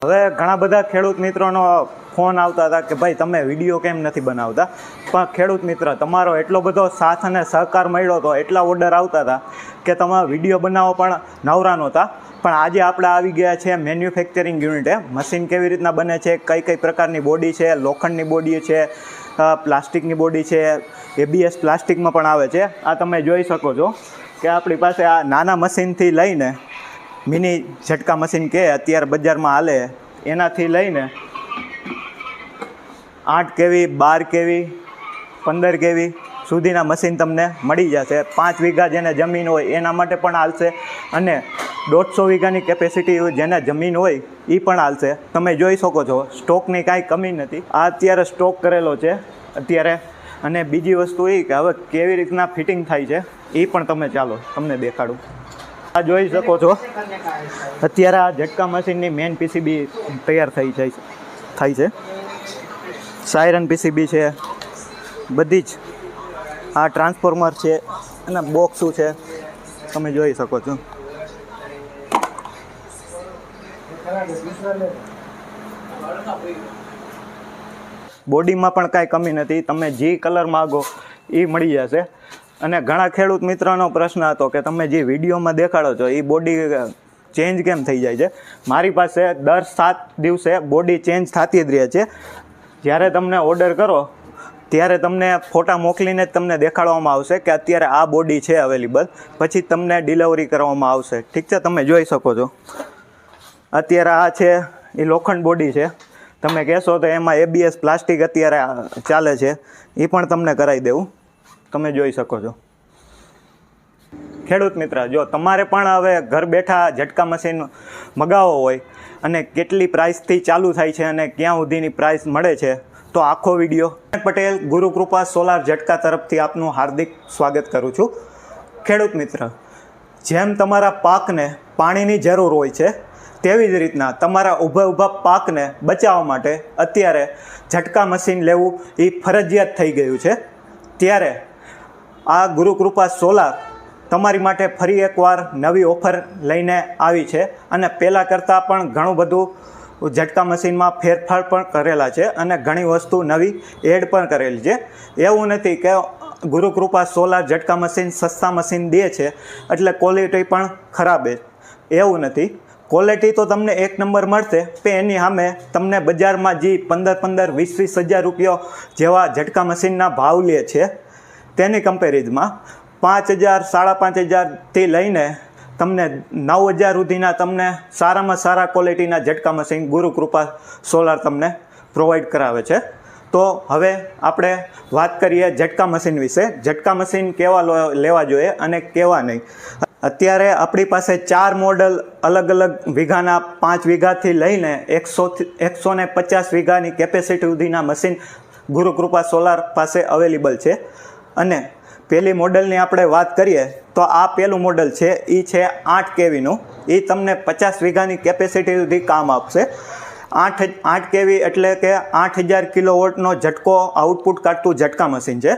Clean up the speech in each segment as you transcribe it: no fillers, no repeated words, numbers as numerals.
હવે ઘણા બધા ખેડૂત મિત્રોનો ફોન આવતા હતા કે ભાઈ તમે વિડીયો કેમ નથી બનાવતા, પણ ખેડૂત મિત્ર તમારો એટલો બધો સાથ અને સહકાર મળ્યો હતો, એટલા ઓર્ડર આવતા હતા કે તમે વિડીયો બનાવો પણ નવરા નહોતા. પણ આજે આપણે આવી ગયા છે મેન્યુફેક્ચરિંગ યુનિટે. મશીન કેવી રીતના બને છે, કઈ કઈ પ્રકારની બોડી છે, લોખંડની બોડી છે, પ્લાસ્ટિકની બોડી છે, ABS પ્લાસ્ટિકમાં પણ આવે છે. આ તમે જોઈ શકો છો કે આપણી પાસે આ નાના મશીનથી લઈને મિની ઝટકા મશીન કે અત્યારે બજારમાં હાલે એનાથી લઈને 8 kV 12 kV 15 kV સુધીના મશીન તમને મળી જશે. 5 વીઘા જેને જમીન હોય એના માટે પણ હાલશે અને 150 વીઘાની કેપેસિટી જેને જમીન હોય એ પણ હાલશે. તમે જોઈ શકો છો સ્ટોકની કાંઈ કમી નથી. આ અત્યારે સ્ટોક કરેલો છે અત્યારે. અને બીજી વસ્તુ એ કે હવે કેવી રીતના ફિટિંગ થાય છે એ પણ તમને દેખાડું. આ જોઈ શકો છો અત્યારે આ ઝટકા મશીનની મેન PCB તૈયાર થાય છે. સાયરન PCB છે, બધી જ આ ટ્રાન્સફોર્મર છે અને બોક્સું છે, તમે જોઈ શકો છો. બોડીમાં પણ કાંઈ કમી નથી, તમે જે કલર માગો એ મળી જશે. અને ઘણા ખેડૂત મિત્રોનો પ્રશ્ન હતો કે તમે જે વિડીયોમાં દેખાડો છો એ બોડી ચેન્જ કેમ થઈ જાય છે. મારી પાસે દર 7 દિવસે બોડી ચેન્જ થતી જ રહે છે. જ્યારે તમને ઓર્ડર કરો ત્યારે તમને ફોટા મોકલીને જ તમને દેખાડવામાં આવશે કે અત્યારે આ બોડી છે અવેલેબલ, પછી તમને ડિલિવરી કરવામાં આવશે. ઠીક છે, તમે જોઈ શકો છો અત્યારે આ છે એ લોખંડ બોડી છે. તમે કહેશો તો એમાં ABS પ્લાસ્ટિક અત્યારે ચાલે છે, એ પણ તમને કરાવી દેવું. તમે જોઈ શકો છો. ખેડૂત મિત્ર, જો તમારે પણ હવે ઘર બેઠા ઝટકા મશીન મગાવવો હોય અને કેટલી પ્રાઇસથી ચાલુ થાય છે અને ક્યાં સુધીની પ્રાઇસ મળે છે, તો આખો વિડીયો પટેલ ગુરુકૃપા સોલાર ઝટકા તરફથી આપનું હાર્દિક સ્વાગત કરું છું. ખેડૂત મિત્ર, જેમ તમારા પાકને પાણીની જરૂર હોય છે તેવી જ રીતના તમારા ઊભા પાકને બચાવવા માટે અત્યારે ઝટકા મશીન લેવું એ ફરજિયાત થઈ ગયું છે. ત્યારે આ ગુરુકૃપા સોલાર તમારી માટે ફરી એકવાર નવી ઓફર લઈને આવી છે અને પહેલાં કરતાં પણ ઘણું બધું ઝટકા મશીનમાં ફેરફાર પણ કરેલા છે અને ઘણી વસ્તુ નવી એડ પણ કરેલી છે. એવું નથી કે ગુરુકૃપા સોલાર ઝટકા મશીન સસ્તા મશીન દે છે એટલે ક્વોલિટી પણ ખરાબ છે, એવું નથી. ક્વોલિટી તો તમને એક નંબર મળશે, પણ એની સામે તમને બજારમાં જે 15-20 હજાર રૂપિયા જેવા ઝટકા મશીનના ભાવ લે છે તેની કમ્પેરિઝનમાં 5,000 5,500થી લઈને તમને 9,000 સુધીના તમને સારામાં સારા ક્વોલિટીના ઝટકા મશીન ગુરુકૃપા સોલાર તમને પ્રોવાઈડ કરાવે છે. તો હવે આપણે વાત કરીએ ઝટકા મશીન વિશે. ઝટકા મશીન કેવા લેવા જોઈએ અને કેવા નહીં. અત્યારે આપણી પાસે 4 મોડલ અલગ વીઘાના 5 વીઘાથી લઈને 150 વીઘાની કેપેસિટી સુધીના મશીન ગુરુકૃપા સોલાર પાસે અવેલેબલ છે. અને પહેલી મોડલની આપણે વાત કરીએ તો આ પહેલું મોડલ છે, એ છે 8 kVનું. એ તમને 50 વીઘાની કેપેસિટી સુધી કામ આપશે. 8 kV એટલે કે 8000 કિલોવોટનો ઝટકો આઉટપુટ કાઢતું ઝટકા મશીન છે.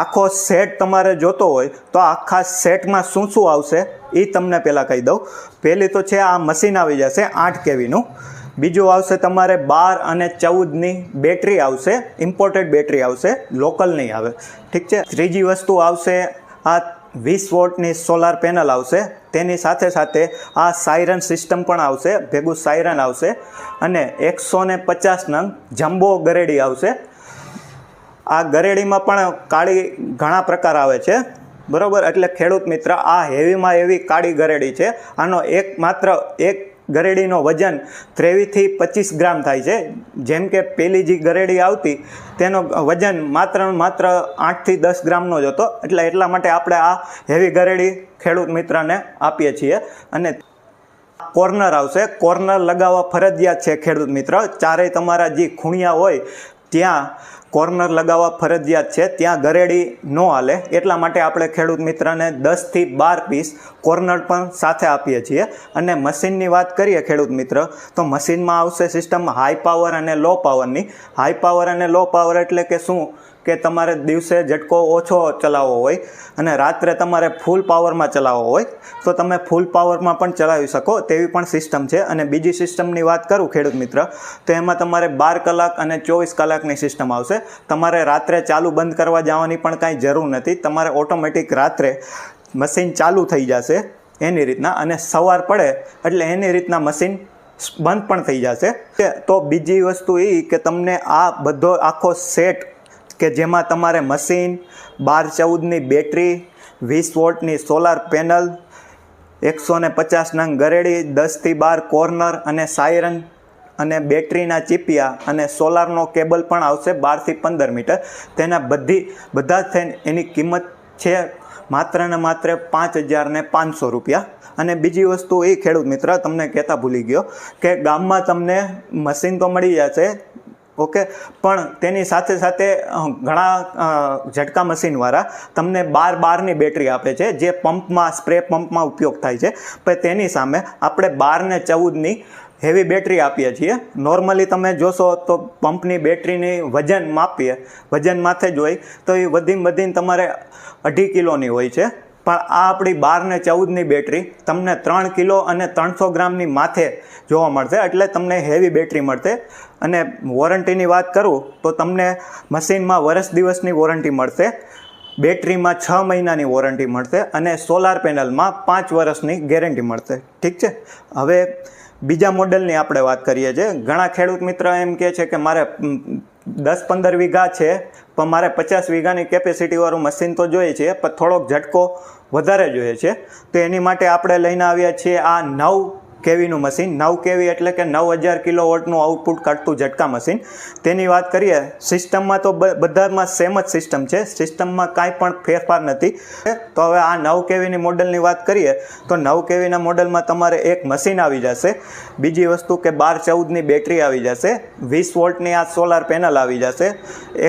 આખો સેટ તમારે જોતો હોય તો આખા સેટમાં શું આવશે એ તમને પહેલાં કહી દઉં. પહેલી તો છે આ મશીન આવી જશે 8 kVનું. બીજું આવશે તમારે 12 અને 14ની બેટરી આવશે, ઇમ્પોર્ટેડ બેટરી આવશે, લોકલ નહીં આવે. ઠીક છે. ત્રીજી વસ્તુ આવશે આ 20 વોટની સોલાર પેનલ આવશે. તેની સાથે આ સાયરન સિસ્ટમ પણ આવશે, ભેગું સાયરન આવશે અને 150 નંગ જમ્બો ગરેડી આવશે. આ ગરેડીમાં પણ કાળી ઘણા પ્રકાર આવે છે, બરાબર. એટલે ખેડૂત મિત્ર, આ હેવીમાં હેવી કાળી ગરેડી છે. આનો માત્ર એક ગરેડીનો વજન 23થી 25 ગ્રામ થાય છે. જેમ કે પેલી જે ગરેડી આવતી તેનો વજન માત્ર 8થી 10 ગ્રામનો જ હતો. એટલા માટે આપણે આ હેવી ગરેડી ખેડૂત મિત્રને આપીએ છીએ. અને કોર્નર આવશે. કોર્નર લગાવવા ફરજિયાત છે ખેડૂત મિત્ર. ચારેય તમારા જે ખૂણિયા હોય ત્યાં કોર્નર લગાવવા ફરજિયાત છે, ત્યાં ગરેડી ન હાલે. એટલા માટે આપણે ખેડૂત મિત્રને 10થી 12 પીસ કોર્નર પણ સાથે આપીએ છીએ. અને મશીનની વાત કરીએ ખેડૂત મિત્ર, તો મશીનમાં આવશે સિસ્ટમ હાઈ પાવર અને લો પાવરની. હાઈ પાવર અને લો પાવર એટલે કે શું કે તમારે દિવસે ઝટકો ઓછો ચલાવવો હોય અને રાત્રે તમારે ફૂલ પાવરમાં ચલાવવો હોય તો તમે ફૂલ પાવરમાં પણ ચલાવી શકો તેવી પણ સિસ્ટમ છે. અને બીજી સિસ્ટમની વાત કરું ખેડૂત મિત્ર, તો એમાં તમારે 12 કલાક અને 24 કલાકની સિસ્ટમ આવશે. તમારે રાત્રે ચાલુ બંધ કરવા જવાની પણ કાંઈ જરૂર નથી. તમારે ઓટોમેટિક રાત્રે મશીન ચાલુ થઈ જશે એની રીતના, અને સવાર પડે એટલે એની રીતના મશીન બંધ પણ થઈ જશે. તો બીજી વસ્તુ એ કે તમને આ બધો આખો સેટ કે જેમાં તમારે મશીન, 12-14ની બેટરી, 20 વોટની સોલાર પેનલ, 150 નંગ ગરેડી, 10થી 12 કોર્નર અને સાયરન અને બેટરીના ચીપિયા અને સોલારનો કેબલ પણ આવશે 12થી 15 મીટર. તેના બધા જ થઈને એની કિંમત છે માત્ર ને માત્ર 5,500 રૂપિયા. અને બીજી વસ્તુ એ ખેડૂત મિત્ર તમને કહેતા ભૂલી ગયો કે ગામમાં તમને મશીન તો મળી જશે, ઓકે, પણ તેની સાથે સાથે ઘણા ઝટકા મશીનવાળા તમને 12-12ની બેટરી આપે છે જે પંપમાં, સ્પ્રે પંપમાં ઉપયોગ થાય છે. પણ તેની સામે આપણે 12 ને 14ની હેવી બેટરી આપીએ છીએ. નોર્મલી તમે જોશો તો પંપની બેટરીની વજન માપીએ, વજન માથે જ હોય તો એ વધીને તમારે 2.5 કિલોની હોય છે. પણ આ આપણી 12 ને 14ની બેટરી તમને 3 કિલો અને 300 ગ્રામની માથે જોવા મળશે, એટલે તમને હેવી બેટરી મળશે. અને વોરંટીની વાત કરું તો તમને મશીનમાં વર્ષ દિવસની વોરંટી મળશે, બેટરીમાં 6 મહિનાની વોરંટી મળશે અને સોલાર પેનલમાં 5 વર્ષની ગેરંટી મળશે. ઠીક છે. હવે બીજા મોડલની આપણે વાત કરીએ છીએ. ઘણા ખેડૂત મિત્ર એમ કહે છે કે મારે 10-15 વીઘા છે પણ મારે 50 વીઘાની કેપેસિટીવાળું મશીન તો જોઈએ છે પણ થોડોક ઝટકો વધારે જોઈએ છે. તો એની માટે આપણે લઈને આવ્યા છીએ આ 9 કેવીનું મશીન. 9 કેવી એટલે કે 9000 કિલોવોટનું આઉટપુટ કાઢતું ઝટકા મશીન. તેની વાત કરીએ, સિસ્ટમમાં તો બધામાં સેમ જ સિસ્ટમ છે, સિસ્ટમમાં કાંઈ પણ ફેરફાર નથી. તો હવે આ 9 કેવીની મોડલની વાત કરીએ તો 9 કેવીના મોડલમાં તમારે એક મશીન આવી જશે, બીજી વસ્તુ કે 12-14ની બેટરી આવી જશે, 20 વોલ્ટની આ સોલાર પેનલ આવી જશે,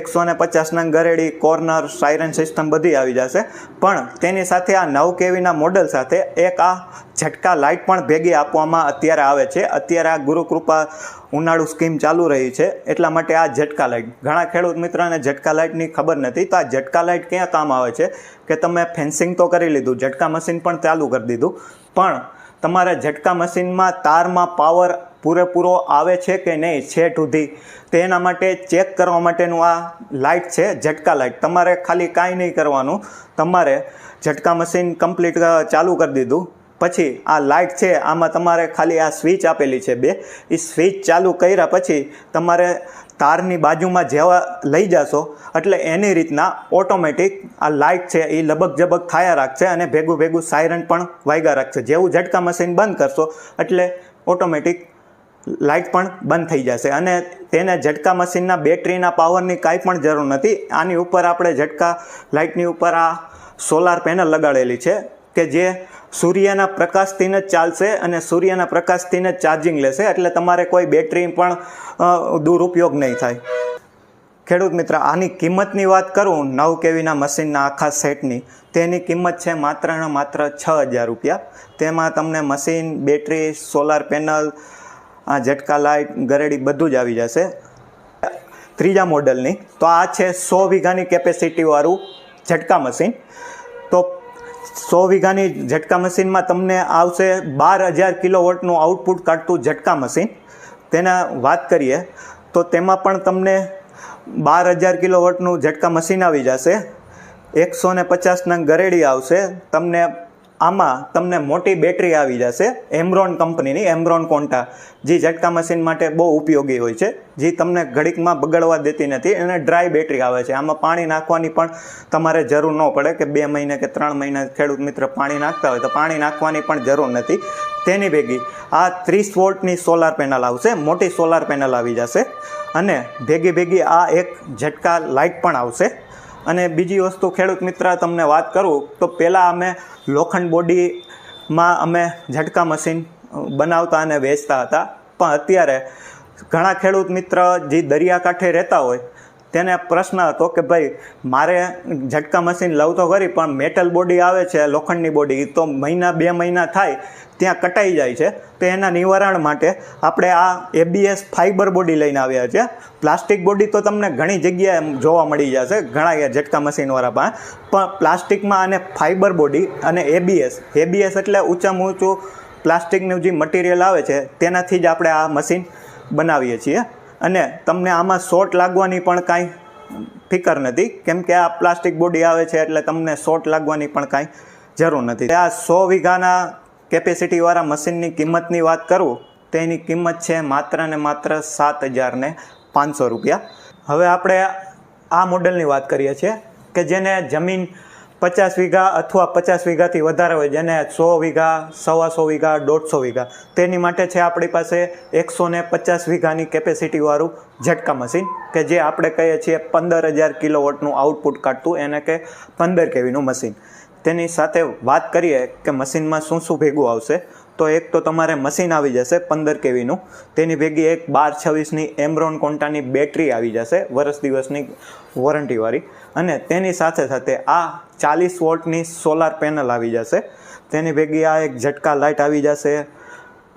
150 નંગ ગરેડી, કોર્નર, સાયરન સિસ્ટમ બધી આવી જશે. પણ તેની સાથે આ 9 કેવીના મોડલ સાથે એક આ ઝટકા લાઇટ પણ ભેગી આપવામાં અત્યારે આવે છે. અત્યારે આ ગુરુકૃપા ઉનાળુ સ્કીમ ચાલુ રહી છે એટલા માટે આ ઝટકા લાઇટ, ઘણા ખેડૂત મિત્રોને ઝટકા લાઇટની ખબર નથી. તો આ ઝટકા લાઇટ ક્યાં કામ આવે છે કે તમે ફેન્સિંગ તો કરી લીધું, ઝટકા મશીન પણ ચાલુ કરી દીધું, પણ તમારે ઝટકા મશીનમાં તારમાં પાવર પૂરેપૂરો આવે છે કે નહીં છેટ સુધી, તો એના માટે ચેક કરવા માટેનું આ લાઇટ છે, ઝટકા લાઇટ. તમારે ખાલી કાંઈ નહીં કરવાનું, તમારે ઝટકા મશીન કમ્પ્લીટ ચાલુ કરી દીધું પછી આ લાઇટ છે આમાં તમારે ખાલી આ સ્વિચ આપેલી છે 2, એ સ્વિચ ચાલુ કર્યા પછી તમારે તારની બાજુમાં જેવા લઈ જશો એટલે એની રીતના ઓટોમેટિક આ લાઇટ છે એ લબક ઝબક થયા રાખશે અને ભેગું સાયરન પણ વાગ્યા રાખશે. જેવું ઝટકા મશીન બંધ કરશો એટલે ઓટોમેટિક લાઇટ પણ બંધ થઈ જશે. અને તેને ઝટકા મશીનના બેટરીના પાવરની કાંઈ પણ જરૂર નથી. આની ઉપર આપણે ઝટકા લાઇટની ઉપર આ સોલાર પેનલ લગાડેલી છે કે જે સૂર્યના પ્રકાશથી જ ચાલશે અને સૂર્યના પ્રકાશથી જ ચાર્જિંગ લેશે, એટલે તમારે કોઈ બેટરી પણ દુરુપયોગ નહીં થાય. ખેડૂત મિત્ર, આની કિંમતની વાત કરું 9 કેવીના મશીનના આખા સેટની, તેની કિંમત છે માત્ર ને માત્ર 6,000 રૂપિયા. તેમાં તમને મશીન, બેટરી, સોલાર પેનલ, આ ઝટકા લાઇટ, ગરેડી બધું જ આવી જશે. ત્રીજા મોડલની તો આ છે 100 વીઘાની કેપેસિટીવાળું ઝટકા મશીન. તો 100 વીઘાની ઝટકા મશીનમાં તમને આવશે 12,000 કિલોવોટનું આઉટપુટ કાઢતું ઝટકા મશીન. તેના વાત કરીએ તો તેમાં પણ તમને 12,000 કિલોવોટનું ઝટકા મશીન આવી જશે, 150 નંગ ગરેડી આવશે, આમાં તમને મોટી બેટરી આવી જશે એમરોન કંપનીની, એમરોન કોન્ટા, જે ઝટકા મશીન માટે બહુ ઉપયોગી હોય છે, જે તમને ઘડીકમાં બગડવા દેતી નથી. અને ડ્રાય બેટરી આવે છે, આમાં પાણી નાખવાની પણ તમારે જરૂર ન પડે કે 2 મહિને કે 3 મહિને ખેડૂત મિત્ર પાણી નાખતા હોય તો પાણી નાખવાની પણ જરૂર નથી. તેની ભેગી આ 30 વોલ્ટની સોલાર પેનલ આવશે, મોટી સોલાર પેનલ આવી જશે અને ભેગી આ એક ઝટકા લાઇટ પણ આવશે. અને બીજી વસ્તુ ખેડૂત મિત્ર તમને વાત કરું તો પહેલાં અમે લોખંડ બોડીમાં અમે ઝટકા મશીન બનાવતા અને વેચતા હતા, પણ અત્યારે ઘણા ખેડૂત મિત્ર જે દરિયાકાંઠે રહેતા હોય તેને પ્રશ્ન હતો કે ભાઈ મારે ઝટકા મશીન લઉં તો ખરી, પણ મેટલ બોડી આવે છે, લોખંડની બોડી, એ તો મહિના 2 મહિના થાય ત્યાં કટાઈ જાય છે. તો એના નિવારણ માટે આપણે આ ABS ફાઇબર બોડી લઈને આવ્યા છે. પ્લાસ્ટિક બોડી તો તમને ઘણી જગ્યાએ જોવા મળી જશે, ઘણા ઝટકા મશીનવાળા પાસે, પણ પ્લાસ્ટિકમાં અને ફાઇબર બોડી અને ABS એટલે ઊંચામાં ઊંચું પ્લાસ્ટિકનું જે મટીરિયલ આવે છે તેનાથી જ આપણે આ મશીન બનાવીએ છીએ. અને તમને આમાં શોર્ટ લાગવાની પણ કાંઈ ફિકર નથી, કેમ કે આ પ્લાસ્ટિક બોડી આવે છે એટલે તમને શોર્ટ લાગવાની પણ કાંઈ જરૂર નથી. આ 100 વીઘાના કેપેસિટીવાળા મશીનની કિંમતની વાત કરું તો એની કિંમત છે માત્ર ને માત્ર 7,500 રૂપિયા. હવે આપણે આ મોડલની વાત કરીએ છીએ કે જેને જમીન 50 વીઘા અથવા 50 વીઘાથી વધારે હોય, જેને 100 વીઘા, 125 વીઘા, 150 વીઘા, તેની માટે છે આપણી પાસે 150 વીઘાની કેપેસિટીવાળું ઝટકા મશીન કે જે આપણે કહીએ છીએ 15,000 કિલોવોટનું આઉટપુટ કાઢતું, એને કે 15 kVનું મશીન. તેની સાથે વાત કરીએ કે મશીનમાં શું શું ભેગું આવશે, તો એક તો તમારે મશીન આવી જશે 15 kVનું, તેની ભેગી એક 1226ની એમરોન કોન્ટાની બેટરી આવી જશે, વર્ષ દિવસની વોરંટીવાળી, અને તેની સાથે સાથે આ 40 વોટની સોલાર પેનલ આવી જશે. તેની ભેગી આ એક ઝટકા લાઇટ આવી જશે,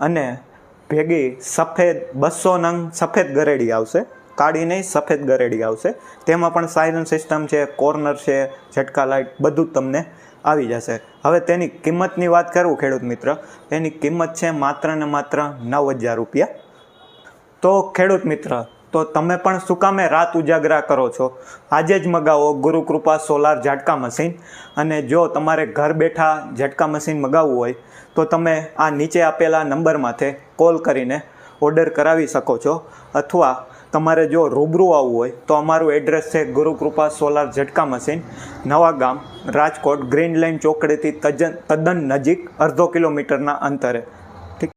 અને ભેગી સફેદ 200 નંગ સફેદ ગરેડી આવશે, કાળી નહીં સફેદ ગરેડી આવશે. તેમાં પણ સાયરન સિસ્ટમ છે, કોર્નર છે, ઝટકા લાઇટ બધું જ તમને આવી જશે. હવે તેની કિંમતની વાત કરું ખેડૂત મિત્ર, એની કિંમત છે માત્ર ને માત્ર 9,000 રૂપિયા. તો ખેડૂત મિત્ર, તો તમે પણ શું કામે રાત ઉજાગરા કરો છો? આજે જ મગાવો ગુરુકૃપા સોલાર ઝટકા મશીન. અને જો તમારે ઘર બેઠા ઝટકા મશીન મગાવવું હોય તો તમે આ નીચે આપેલા નંબરમાંથી કોલ કરીને ઓર્ડર કરાવી શકો છો, અથવા તમારે જો રૂબરૂ આવવું હોય તો અમારું એડ્રેસ છે ગુરુકૃપા સોલાર ઝટકા મશીન, નવા ગામ, રાજકોટ, ગ્રીન લાઇન ચોકડીથી તદ્દન નજીક, અડધો કિલોમીટરના અંતરે.